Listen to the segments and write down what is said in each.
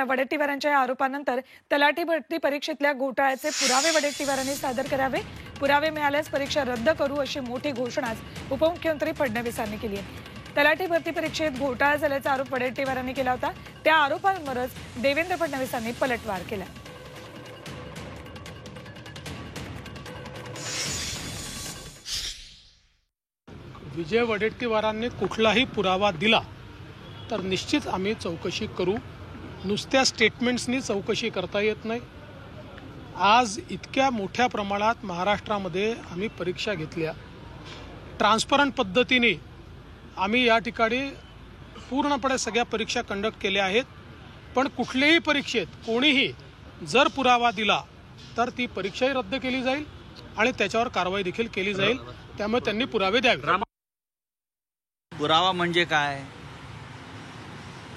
वडेट्टीवारांच्या या आरोपानंतर तलाठी भरती परीक्षेतल्या घोटाळ्याचे पुरावे वडेट्टीवारांनी सादर करावे। पुरावे मिळाल्यास परीक्षा रद्द करू अशी मोठी घोषणा उपमुख्यमंत्री फडणवीसांनी केली आहे। तलाठी भरती परीक्षेत घोटाळा झाल्याचा आरोप वडेट्टीवारांनी केला होता। त्या आरोपांवरच देवेंद्र फडणवीसांनी पलटवार केला। विजय वडेट्टीवारांनी कुठलाही पुरावा दिला तर निश्चित आम्ही चौकशी करू। नुसत्या स्टेटमेंट्सनी चौकशी करता येत नाही। आज इतक्या मोठ्या प्रमाणात महाराष्ट्रामध्ये आम्ही परीक्षा घेतल्या, ट्रान्सपरंट पद्धतीने आम्ही या ठिकाणी पूर्णपणे सगळ्या परीक्षा कंडक्ट केल्या आहेत। पण कुठल्याही परीक्षेत कोणीही जर पुरावा दिला तर ती परीक्षाही रद्द केली जाईल आणि त्याच्यावर कारवाई देखील केली जाईल। त्यामुळे त्यांनी पुरावे द्यावे। पुरावा म्हणजे काय?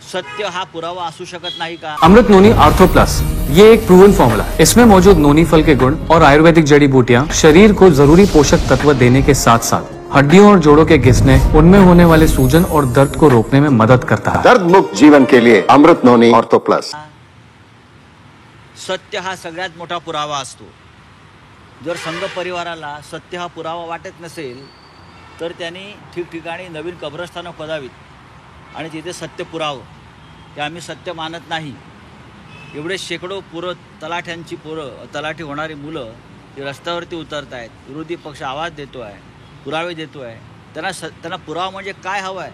सत्य हा पुरावा असू शकत नाही का? अमृत नोनी आर्थो प्लस ये एक प्रूवन फॉर्मूला है। इसमें मौजूद नोनी फल के गुण और आयुर्वेदिक जड़ी बूटियां शरीर को जरूरी पोषक तत्व देने के साथ साथ हड्डियों और जोड़ों के घिसने, उनमें होने वाले सूजन और दर्द को रोकने में मदद करता है। दर्द मुक्त जीवन के लिए अमृत नोनी आर्थो प्लस। सत्य हा सगळ्यात मोठा पुरावा असतो। जर संघ परिवाराला सत्य हा पुरावा वाटत नसेल तर त्यांनी ठिकठिकाणी नवीन कब्रस्थानं खोदावीत आणि तिथे सत्य पुरावं। ते आम्ही सत्य मानत नाही। एवढे शेकडो तलाठ्यांची तलाठी होणारी मुलं ते रस्त्यावरती उतरत आहेत। विरोधी पक्ष आवाज देतो आहे, पुरावे देतो आहे। त्यांना पुरावा म्हणजे काय हवं आहे?